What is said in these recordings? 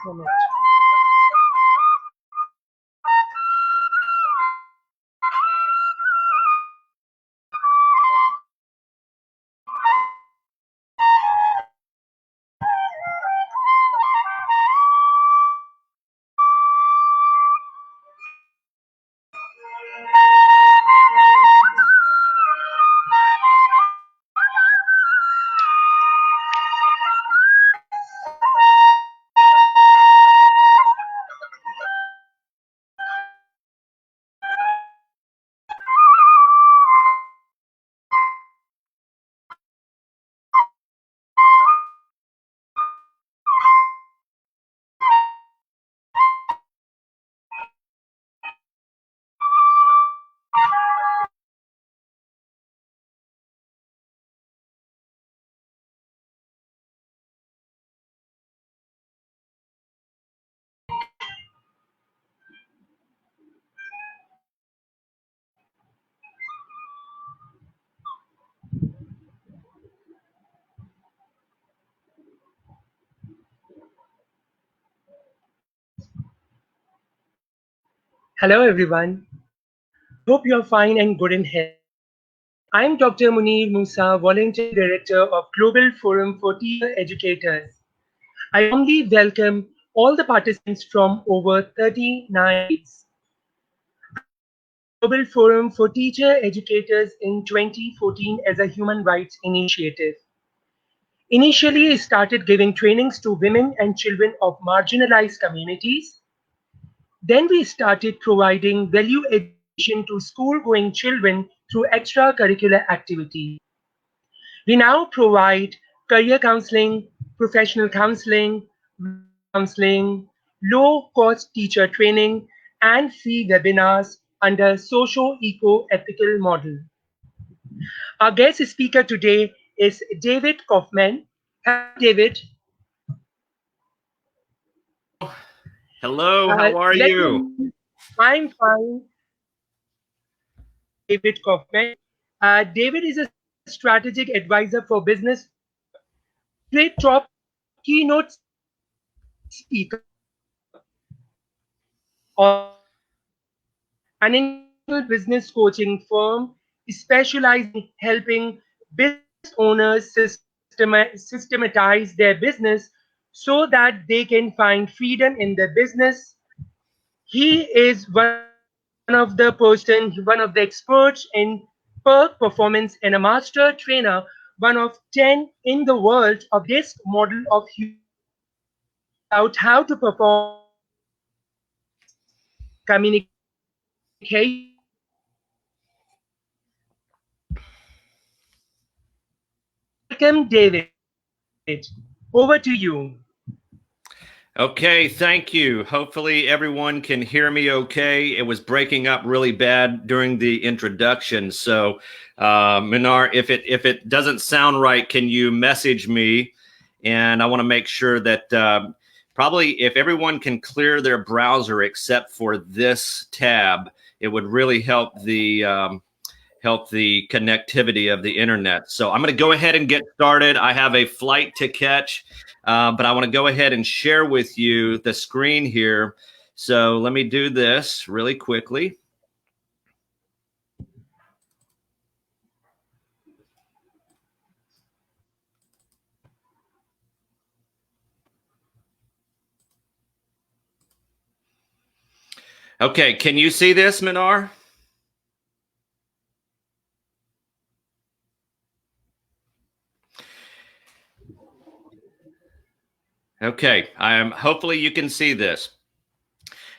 so much. Hello, everyone. I hope you're fine and good in health. I'm Dr. Munir Musa, Volunteer Director of Global Forum for Teacher Educators. I warmly welcome all the participants from over 39 states. I joined Global Forum for Teacher Educators in 2014 as a human rights initiative. Initially, I started giving trainings to women and children of marginalized communities. Then we started providing value education to school-going children through extracurricular activities. We now provide career counseling, professional counseling, counseling, low-cost teacher training, and free webinars under socio-eco-ethical model. Our guest speaker today is David Kauffman. Hello, David. Hello, how are you? I'm fine. David Kauffman. David is a strategic advisor for business, great top keynote speaker, an international business coaching firm specializing helping business owners systematize their business so that they can find freedom in their business. He is one of the experts in perk performance and a master trainer, one of 10 in the world of this model of about how to perform communication. Welcome, David. Over to you. Okay, thank you. Hopefully everyone can hear me okay. It was breaking up really bad during the introduction. So, Minar, if it doesn't sound right, can you message me? And I want to make sure that probably if everyone can clear their browser except for this tab, it would really help the connectivity of the internet. So I'm going to go ahead and get started. I have a flight to catch, but I want to go ahead and share with you the screen here. So let me do this really quickly. Okay, can you see this, Minar? Okay, hopefully you can see this.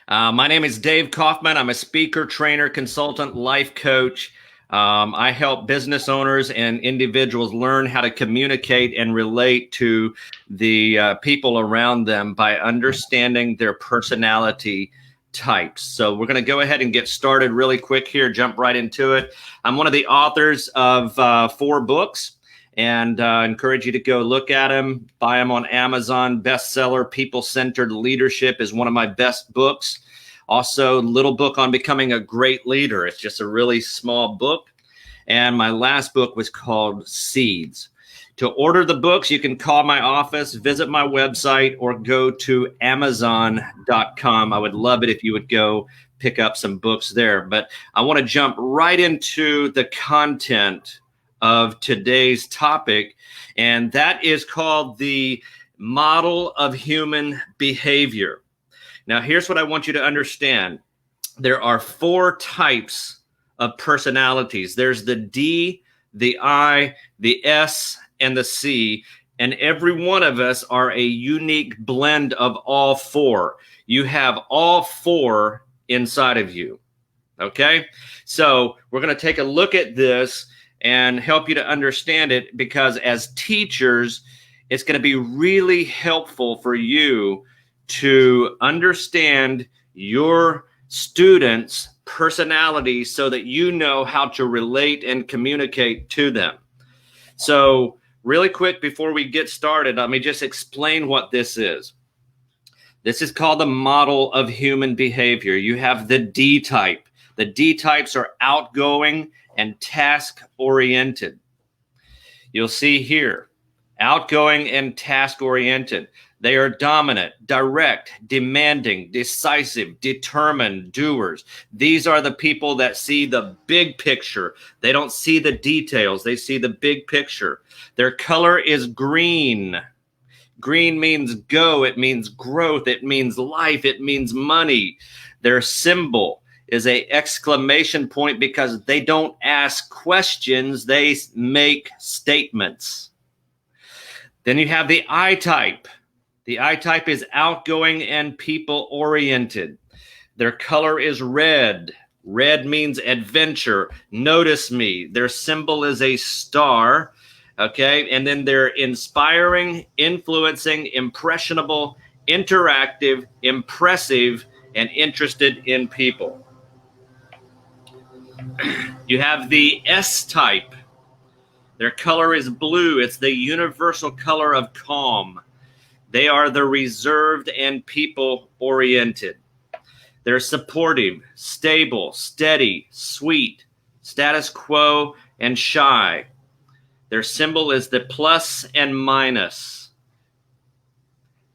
My name is Dave Kauffman. I'm a speaker, trainer, consultant, life coach. I help business owners and individuals learn how to communicate and relate to the people around them by understanding their personality types. So we're going to go ahead and get started really quick here, jump right into it. I'm one of the authors of 4 books. And encourage you to go look at them, buy them on Amazon. Bestseller, People-Centered Leadership is one of my best books. Also, little book on becoming a great leader. It's just a really small book. And my last book was called Seeds. To order the books, you can call my office, visit my website, or go to Amazon.com. I would love it if you would go pick up some books there. But I want to jump right into the content of today's topic, and that is called the model of human behavior. Now, here's what I want you to understand. There are 4 types of personalities. There's the D, the I, the S, and the C, and every one of us are a unique blend of all 4. You have all 4 inside of you, okay? So we're going to take a look at this and help you to understand it, because as teachers, it's going to be really helpful for you to understand your students' personality so that you know how to relate and communicate to them. So really quick, before we get started, let me just explain what this is. This is called the model of human behavior. You have the D type. The D types are outgoing and task-oriented. You'll see here, outgoing and task-oriented. They are dominant, direct, demanding, decisive, determined doers. These are the people that see the big picture. They don't see the details. They see the big picture. Their color is green. Green means go. It means growth. It means life. It means money. Their symbol is an exclamation point because they don't ask questions. They make statements. Then you have the I type. The I type is outgoing and people-oriented. Their color is red. Red means adventure. Notice me. Their symbol is a star. Okay, and then they're inspiring, influencing, impressionable, interactive, impressive, and interested in people. You have the S type. Their color is blue. It's the universal color of calm. They are the reserved and people-oriented. They're supportive, stable, steady, sweet, status quo, and shy. Their symbol is the plus and minus.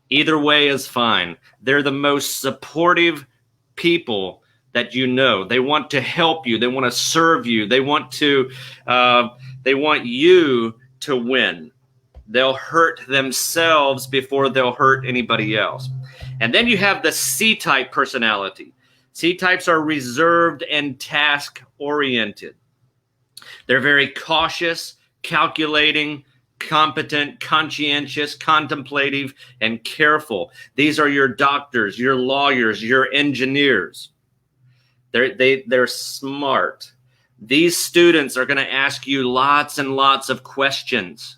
Either way is fine. They're the most supportive people that you know. They want to help you. They want to serve you. They want you to win. They'll hurt themselves before they'll hurt anybody else. And then you have the C-type personality. C-types are reserved and task-oriented. They're very cautious, calculating, competent, conscientious, contemplative, and careful. These are your doctors, your lawyers, your engineers. They're smart. These students are going to ask you lots and lots of questions.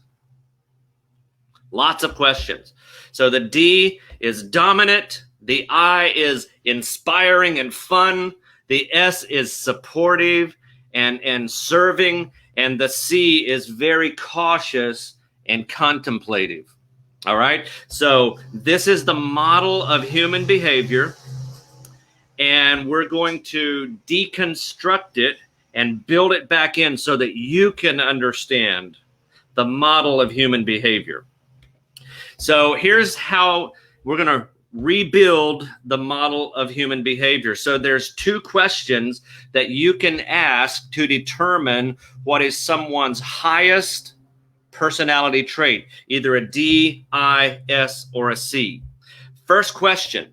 Lots of questions. So the D is dominant. The I is inspiring and fun. The S is supportive and serving. And the C is very cautious and contemplative. All right. So this is the model of human behavior. And we're going to deconstruct it and build it back in so that you can understand the model of human behavior. So here's how we're going to rebuild the model of human behavior. So there's 2 questions that you can ask to determine what is someone's highest personality trait, either a D, I, S, or a C. First question,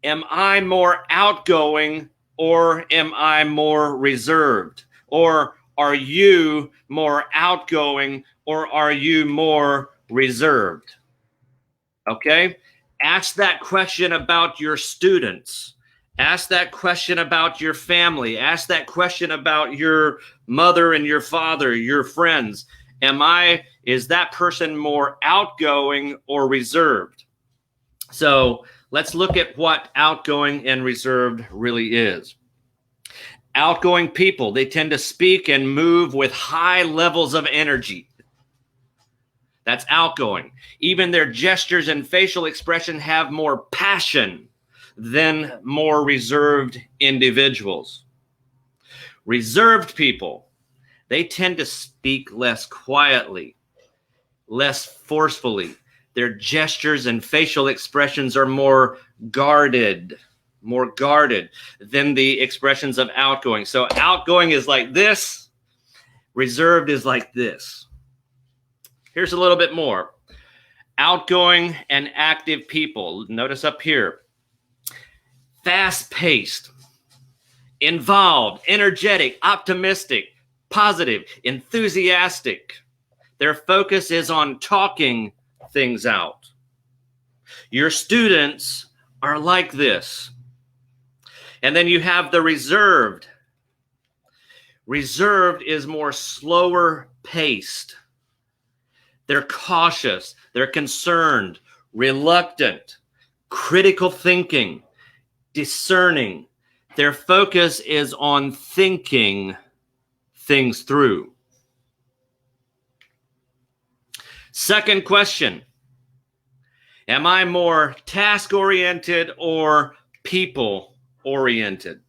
am I more outgoing or am I more reserved? Or are you more outgoing or are you more reserved? Okay? Ask that question about your students. Ask that question about your family. Ask that question about your mother and your father, your friends. Is that person more outgoing or reserved? So let's look at what outgoing and reserved really is. Outgoing people, they tend to speak and move with high levels of energy. That's outgoing. Even their gestures and facial expression have more passion than more reserved individuals. Reserved people, they tend to speak less quietly. less forcefully. Their gestures and facial expressions are more guarded than the expressions of outgoing. So outgoing is like this, reserved is like this. Here's a little bit more. Outgoing and active people. Notice up here. Fast-paced, involved, energetic, optimistic, positive, enthusiastic. Their focus is on talking things out. Your students are like this. And then you have the reserved. Reserved is more slower paced. They're cautious, they're concerned, reluctant, critical thinking, discerning. Their focus is on thinking things through. Second question, am I more task-oriented or people-oriented?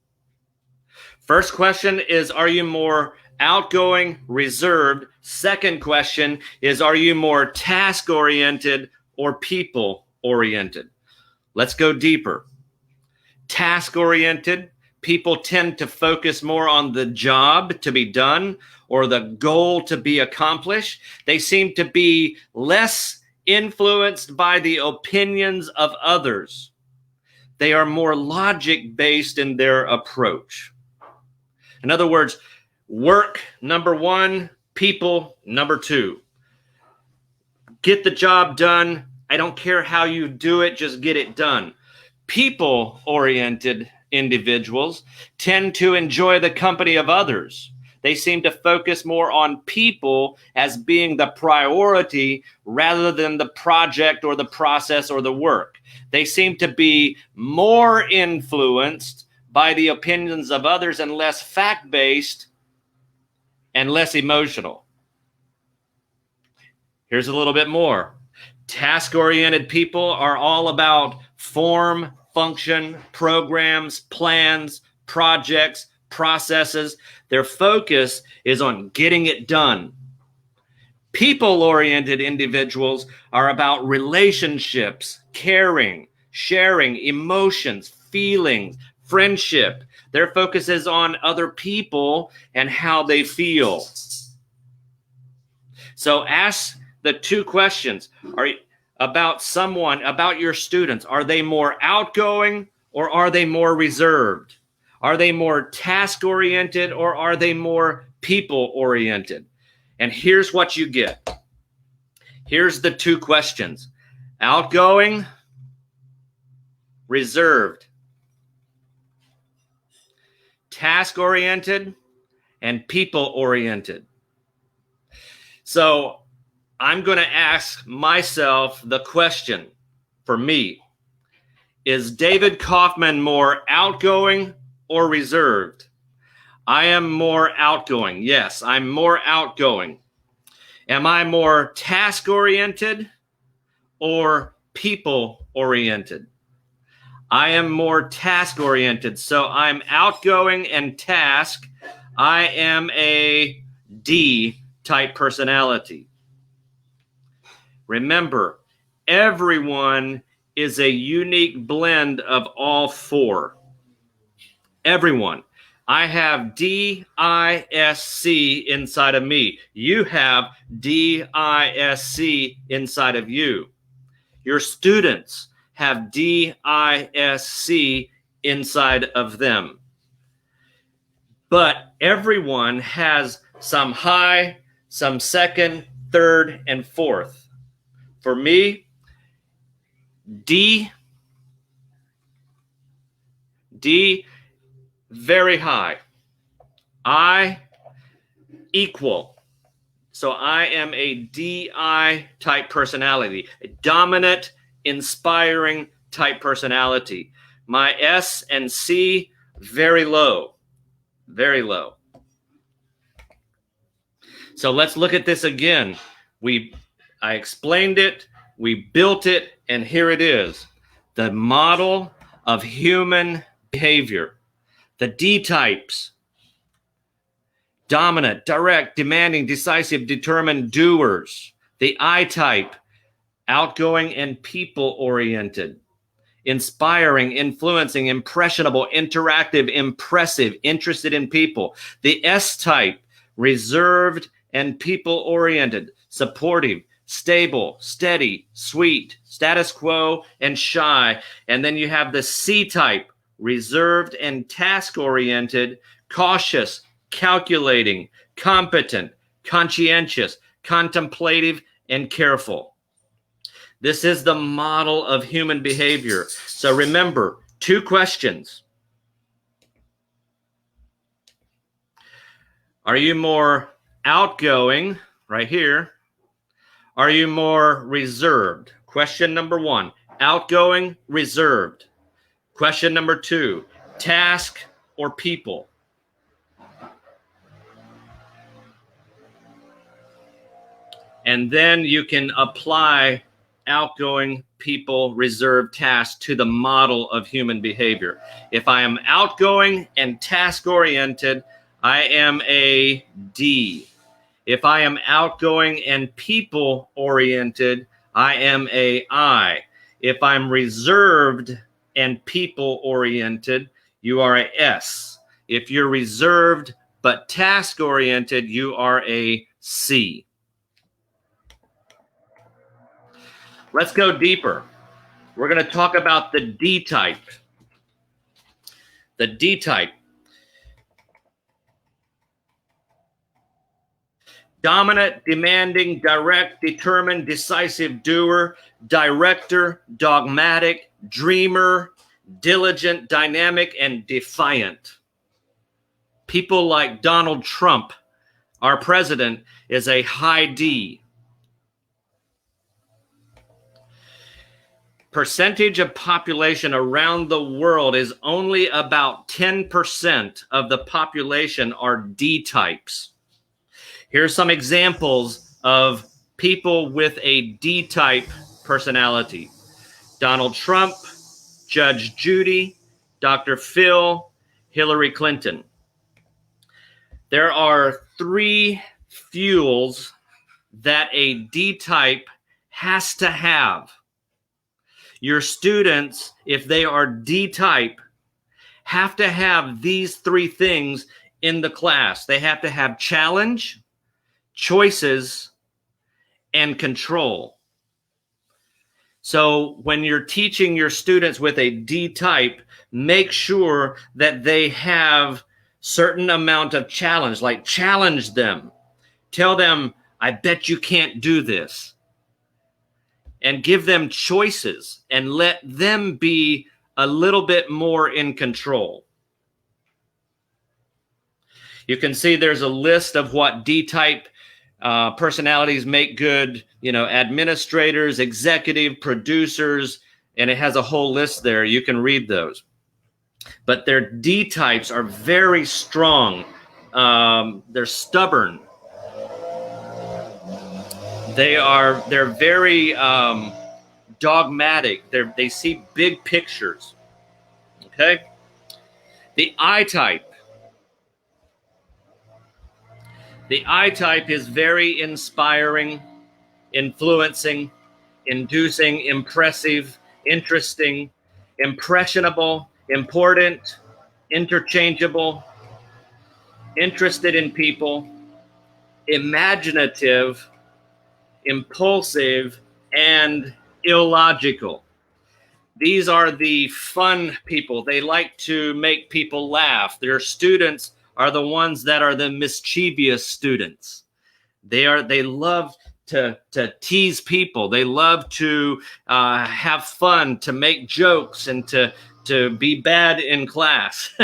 First question is, are you more outgoing, reserved? Second question is, are you more task-oriented or people-oriented? Let's go deeper. Task-oriented, people tend to focus more on the job to be done or the goal to be accomplished. They seem to be less influenced by the opinions of others. They are more logic-based in their approach. In other words, work, number one, people, number two. Get the job done. I don't care how you do it, just get it done. People-oriented individuals tend to enjoy the company of others. They seem to focus more on people as being the priority rather than the project or the process or the work. They seem to be more influenced by the opinions of others and less fact-based and less emotional. Here's a little bit more. Task-oriented people are all about form, function, programs, plans, projects, processes. Their focus is on getting it done. People-oriented individuals are about relationships, caring, sharing, emotions, feelings, friendship. Their focus is on other people and how they feel. So ask the two questions about your students. Are they more outgoing or are they more reserved? Are they more task-oriented or are they more people-oriented? And here's what you get. Here's the two questions. Outgoing, reserved, task-oriented, and people-oriented. So I'm going to ask myself the question for me. Is David Kauffman more outgoing or reserved? I am more outgoing. Yes, I'm more outgoing. Am I more task-oriented or people-oriented? I am more task-oriented. So I'm outgoing and task. I am a D-type personality. Remember, everyone is a unique blend of all four. Everyone. I have DISC inside of me. You have DISC inside of you. Your students have DISC inside of them. But everyone has some high, some second, third, and fourth. For me, D, very high. I, equal. So I am a DI type personality, a dominant, inspiring type personality. My S and C, very low, very low. So let's look at this again. I explained it, we built it, and here it is. The model of human behavior. The D types. Dominant, direct, demanding, decisive, determined, doers. The I type, outgoing and people-oriented, inspiring, influencing, impressionable, interactive, impressive, interested in people. The S type, reserved and people-oriented, supportive, stable, steady, sweet, status quo, and shy. And then you have the C type, reserved and task-oriented, cautious, calculating, competent, conscientious, contemplative, and careful. This is the model of human behavior. So remember, 2 questions. Are you more outgoing, right here? Are you more reserved? Question number 1, outgoing, reserved. Question number 2, task or people? And then you can apply outgoing, people, reserved, task to the model of human behavior. If I am outgoing and task-oriented, I am a D. If I am outgoing and people-oriented, I am a I. If I'm reserved and people-oriented, you are a S. If you're reserved but task-oriented, you are a C. Let's go deeper. We're going to talk about the D type. The D type. Dominant, demanding, direct, determined, decisive doer, director, dogmatic, dreamer, diligent, dynamic, and defiant. People like Donald Trump, our president, is a high D. Percentage of population around the world is only about 10% of the population are D types. Here's some examples of people with a D type personality. Donald Trump, Judge Judy, Dr. Phil, Hillary Clinton. There are 3 fuels that a D type has to have. Your students, if they are D type, have to have these 3 things in the class. They have to have challenge, choices, and control. So when you're teaching your students with a D type, make sure that they have certain amount of challenge, like challenge them. Tell them, I bet you can't do this. And give them choices and let them be a little bit more in control. You can see there's a list of what D-type personalities make good, administrators, executive, producers, and it has a whole list there. You can read those. But their D-types are very strong. They're stubborn. They're very dogmatic. They see big pictures. Okay? The I type. The I type is very inspiring, influencing, inducing, impressive, interesting, impressionable, important, interchangeable, interested in people, imaginative, impulsive, and illogical. These are the fun people. They like to make people laugh. Their students are the ones that are the mischievous students. They love to tease people. They love to have fun, to make jokes, and to be bad in class.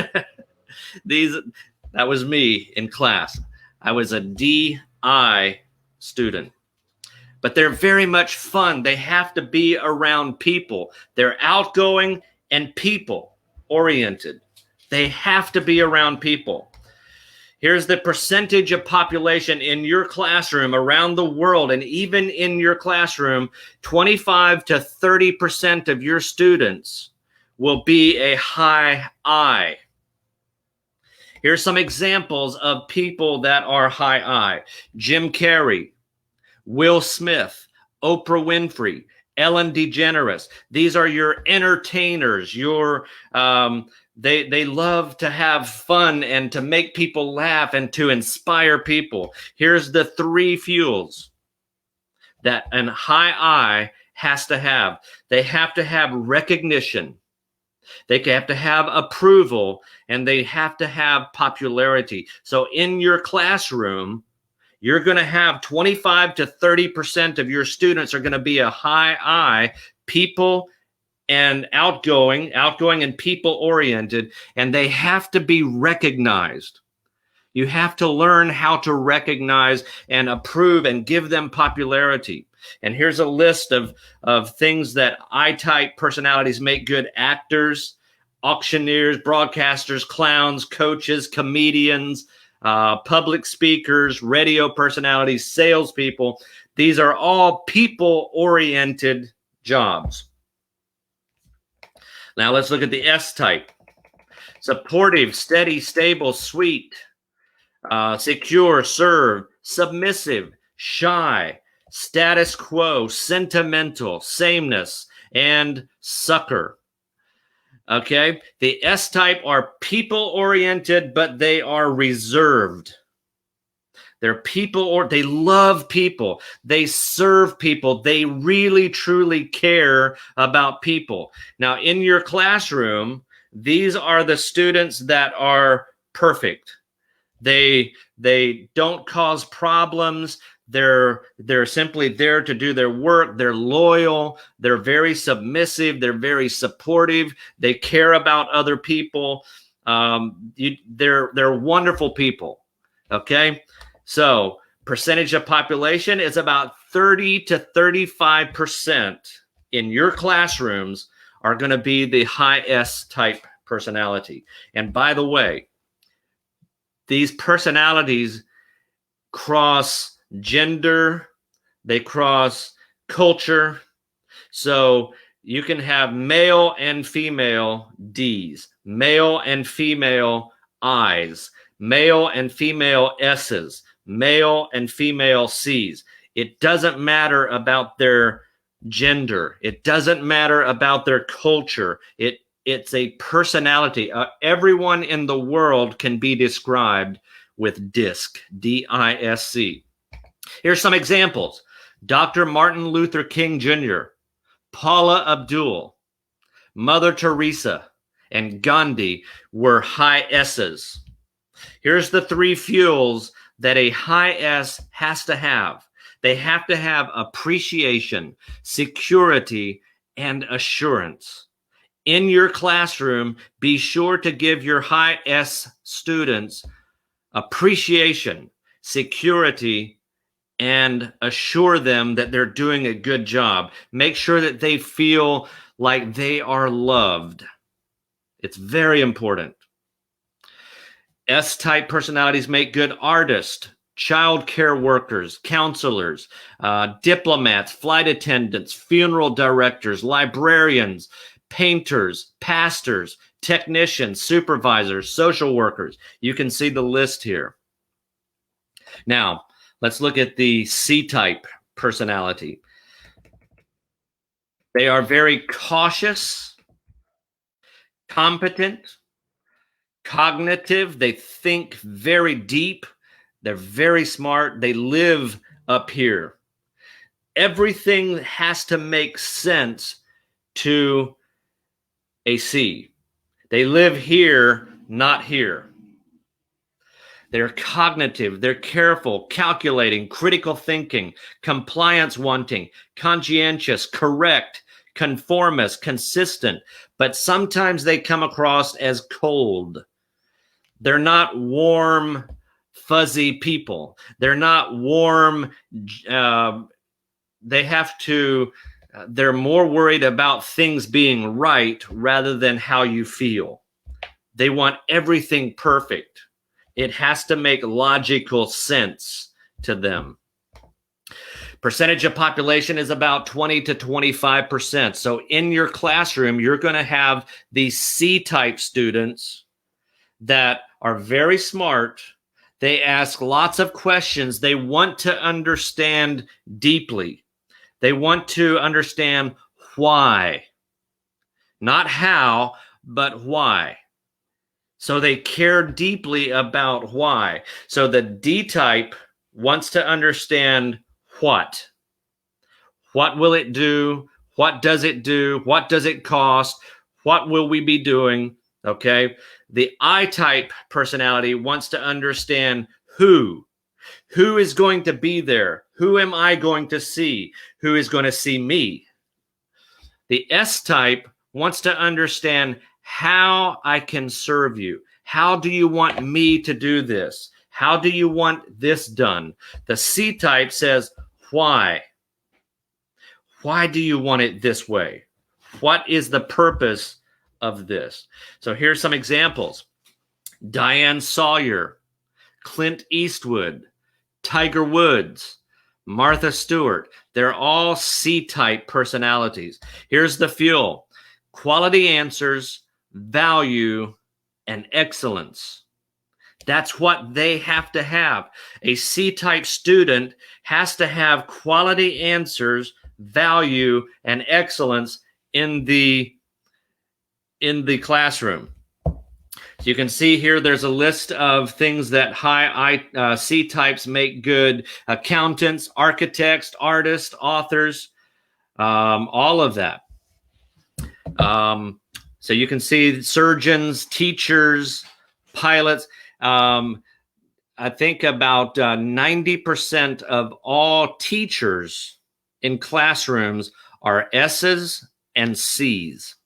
That was me in class. I was a DI student. But they're very much fun. They have to be around people. They're outgoing and people-oriented. They have to be around people. Here's the percentage of population in your classroom around the world, and even in your classroom, 25 to 30% of your students will be a high I. Here's some examples of people that are high I. Jim Carrey, Will Smith, Oprah Winfrey, Ellen DeGeneres. These are your entertainers. They love to have fun and to make people laugh and to inspire people. Here's the three fuels that an high I has to have. They have to have recognition. They have to have approval, and they have to have popularity. So in your classroom, you're going to have 25 to 30% of your students are going to be a high I, people and outgoing and people oriented, and they have to be recognized. You have to learn how to recognize and approve and give them popularity. And here's a list of things that I-type personalities make good actors, auctioneers, broadcasters, clowns, coaches, comedians, public speakers, radio personalities, salespeople. These are all people-oriented jobs. Now let's look at the S-type. Supportive, steady, stable, sweet, secure, serve, submissive, shy, status quo, sentimental, sameness, and sucker. Okay, the S-type are people-oriented, but they are reserved. They're people, or they love people. They serve people. They really, truly care about people. Now, in your classroom, these are the students that are perfect. They don't cause problems. They're simply there to do their work. They're loyal. They're very submissive. They're very supportive. They care about other people. They're wonderful people. Okay, so percentage of population is about 30 to 35% in your classrooms are going to be the high S type personality. And by the way, these personalities cross gender, they cross culture. So you can have male and female Ds, male and female Is, male and female S's, male and female C's. It doesn't matter about their gender. It doesn't matter about their culture. It's a personality. Everyone in the world can be described with DISC, D-I-S-C. Here's some examples. Dr. Martin Luther King Jr., Paula Abdul, Mother Teresa, and Gandhi were high S's. Here's the three fuels that a high S has to have. They have to have appreciation, security, and assurance. In your classroom, be sure to give your high S students appreciation, security, and assure them that they're doing a good job. Make sure that they feel like they are loved. It's very important. S-type personalities make good artists, child care workers, counselors, diplomats, flight attendants, funeral directors, librarians, painters, pastors, technicians, supervisors, social workers. You can see the list here. Now, let's look at the C-type personality. They are very cautious, competent, cognitive. They think very deep. They're very smart. They live up here. Everything has to make sense to a C. They live here, not here. They're cognitive, they're careful, calculating, critical thinking, compliance wanting, conscientious, correct, conformist, consistent, but sometimes they come across as cold. They're not warm, fuzzy people. They're not warm. They're more worried about things being right rather than how you feel. They want everything perfect. It has to make logical sense to them. Percentage of population is about 20 to 25%. So in your classroom, you're going to have these C-type students that are very smart. They ask lots of questions. They want to understand deeply. They want to understand why. Not how, but why. So they care deeply about why. So the D type wants to understand what. What will it do? What does it do? What does it cost? What will we be doing? Okay. The I type personality wants to understand who. Who is going to be there? Who am I going to see? Who is going to see me? The S type wants to understand how I can serve you. How do you want me to do this? How do you want this done? The C type says, why? Why do you want it this way? What is the purpose of this? So here's some examples. Diane Sawyer, Clint Eastwood, Tiger Woods, Martha Stewart. They're all C-type personalities. Here's the fuel: quality answers, value, and excellence. That's what they have to have. A C-type student has to have quality answers, value, and excellence in the classroom. So you can see here there's a list of things that high C types make good: accountants, architects, artists, authors, all of that. So you can see surgeons, teachers, pilots. I think about 90% of all teachers in classrooms are S's and C's.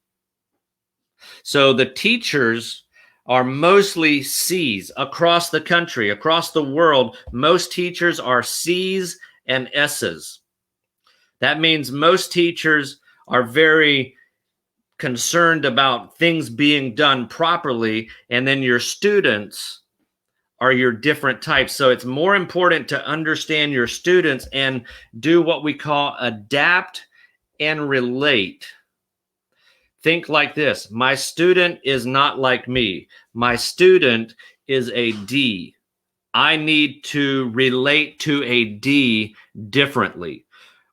So the teachers are mostly C's across the country, across the world. Most teachers are C's and S's. That means most teachers are very concerned about things being done properly, and then your students are your different types. So it's more important to understand your students and do what we call adapt and relate. Think like this: my student is not like me. My student is a D. I need to relate to a D differently.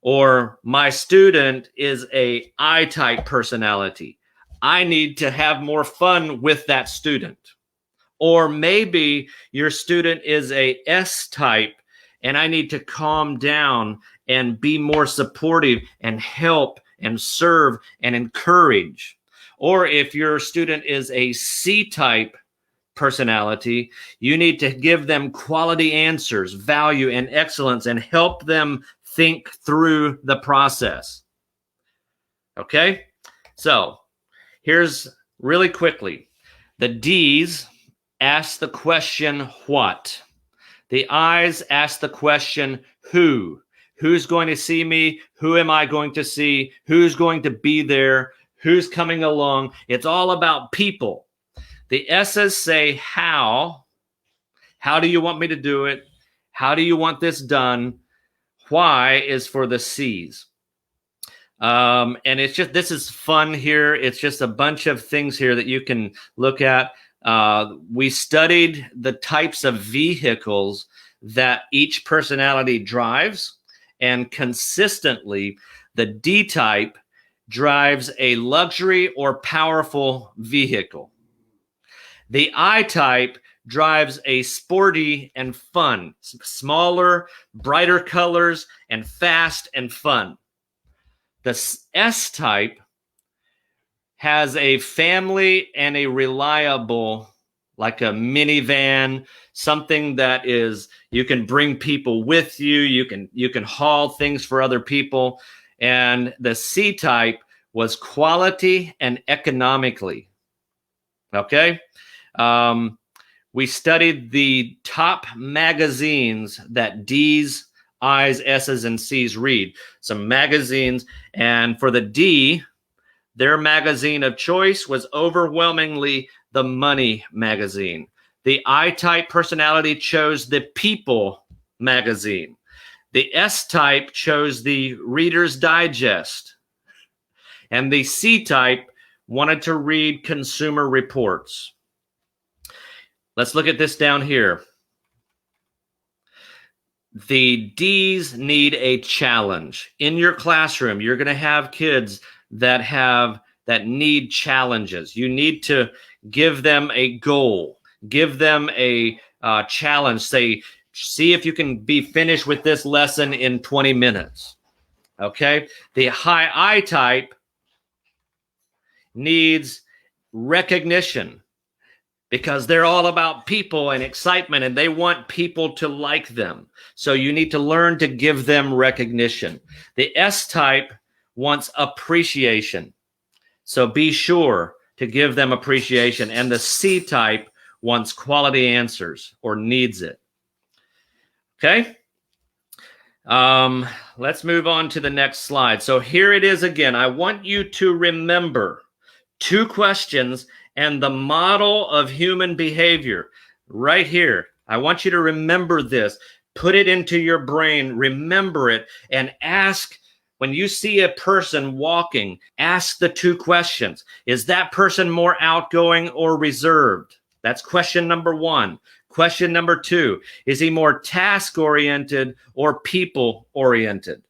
Or my student is a I-type personality. I need to have more fun with that student. Or maybe your student is a S-type and I need to calm down and be more supportive and help and serve and encourage. Or if your student is a C-type personality, you need to give them quality answers, value, and excellence, and help them think through the process. Okay? So here's really quickly. The D's ask the question, what? The I's ask the question, who? Who's going to see me? Who am I going to see? Who's going to be there? Who's coming along? It's all about people. The S's say how. How do you want me to do it? How do you want this done? Why is for the C's. And it's just, this is fun here. It's just a bunch of things here that you can look at. We studied the types of vehicles that each personality drives, and consistently the D type drives a luxury or powerful vehicle. The I type drives a sporty and fun, smaller, brighter colors, and fast and fun. The S type has a family and a reliable, like a minivan, something that is, you can bring people with you, you can haul things for other people. And the C type was quality and economically. Okay? We studied the top magazines that D's, I's, S's, and C's read. Some magazines. And for the D, their magazine of choice was overwhelmingly the Money magazine. The I-type personality chose the People magazine. The S-type chose the Reader's Digest. And the C-type wanted to read Consumer Reports. Let's look at this down here. The D's need a challenge. In your classroom, you're going to have kids that need challenges. You need to give them a goal, give them a challenge. Say, see if you can be finished with this lesson in 20 minutes. Okay. The high I type needs recognition, because they're all about people and excitement, and they want people to like them. So you need to learn to give them recognition. The S type wants appreciation. So be sure to give them appreciation. And the C type wants quality answers or needs it. Okay. Let's move on to the next slide. So here it is again. I want you to remember 2 questions and the model of human behavior right here. I want you to remember this. Put it into your brain, remember it, and ask, when you see a person walking, ask the 2 questions. Is that person more outgoing or reserved? That's question number 1. Question number 2, is he more task-oriented or people-oriented?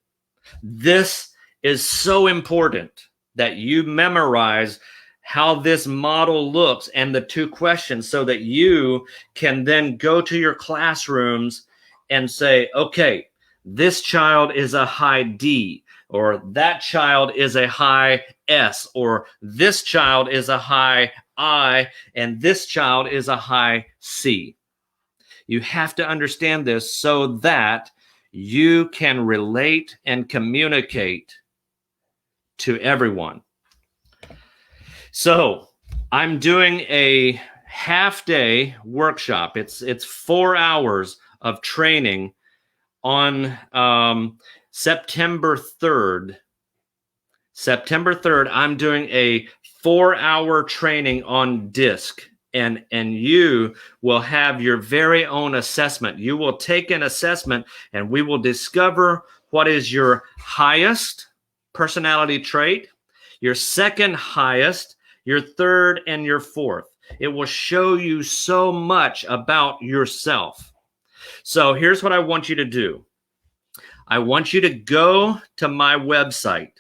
This is so important that you memorize how this model looks and the 2 questions, so that you can then go to your classrooms and say, okay, this child is a high D, or that child is a high S, or this child is a high I, and this child is a high C. You have to understand this so that you can relate and communicate to everyone. So I'm doing a half-day workshop. It's 4 hours of training on September 3rd. September 3rd, I'm doing a 4-hour training on DISC. And you will have your very own assessment. You will take an assessment, and we will discover what is your highest personality trait, your second highest, your third, and your fourth. It will show you so much about yourself. So here's what I want you to do. I want you to go to my website.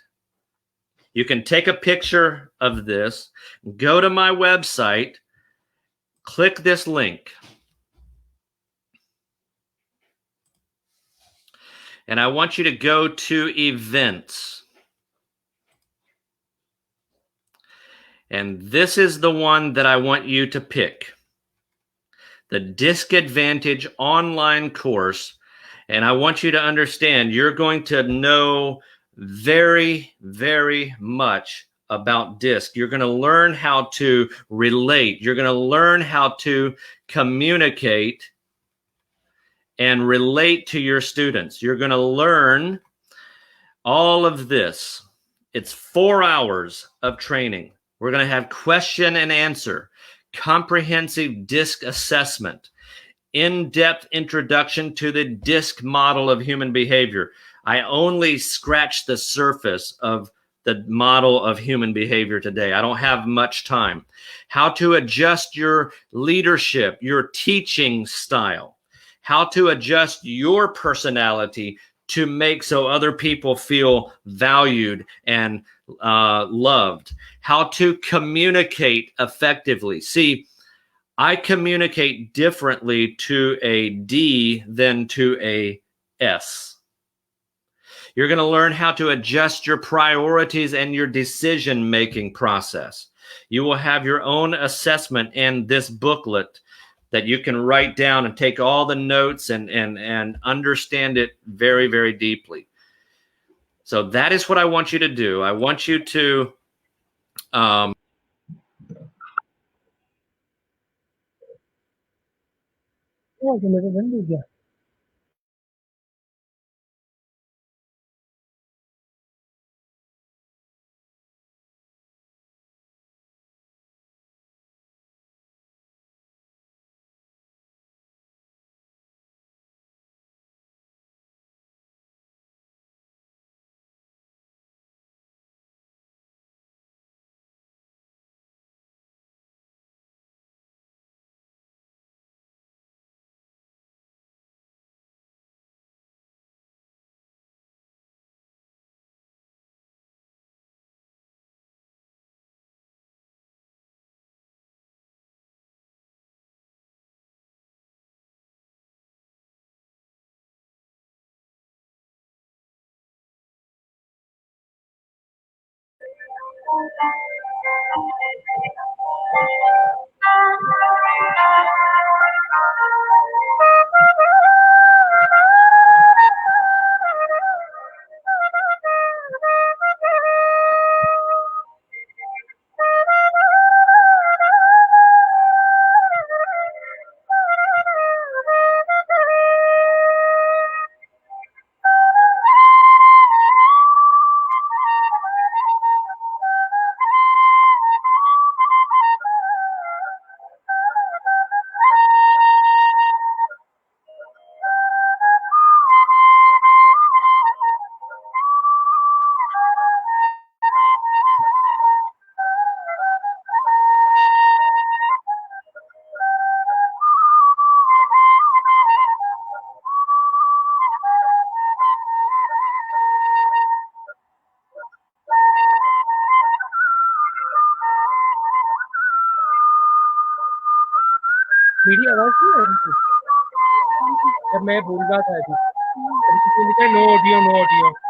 You can take a picture of this, go to my website, click this link, and I want you to go to events. And this is the one that I want you to pick, the Disc Advantage online course. And I want you to understand, you're going to know very, very much about DISC. You're going to learn how to relate. You're going to learn how to communicate and relate to your students. You're going to learn all of this. It's 4 hours of training. We're going to have question and answer, comprehensive DISC assessment, in-depth introduction to the DISC model of human behavior. I only scratched the surface of the model of human behavior today. I don't have much time. How to adjust your leadership, your teaching style, how to adjust your personality to make so other people feel valued and loved, how to communicate effectively. See, I communicate differently to a D than to a S. You're going to learn how to adjust your priorities and your decision-making process. You will have your own assessment and this booklet that you can write down and take all the notes and understand it very, very deeply. So that is what I want you to do. I want you to मेरी आवाज नहीं आ रही थी जब मैं बोल रहा था अभी। अभी किसी ने लिखा नो ऑडियो नो ऑडियो।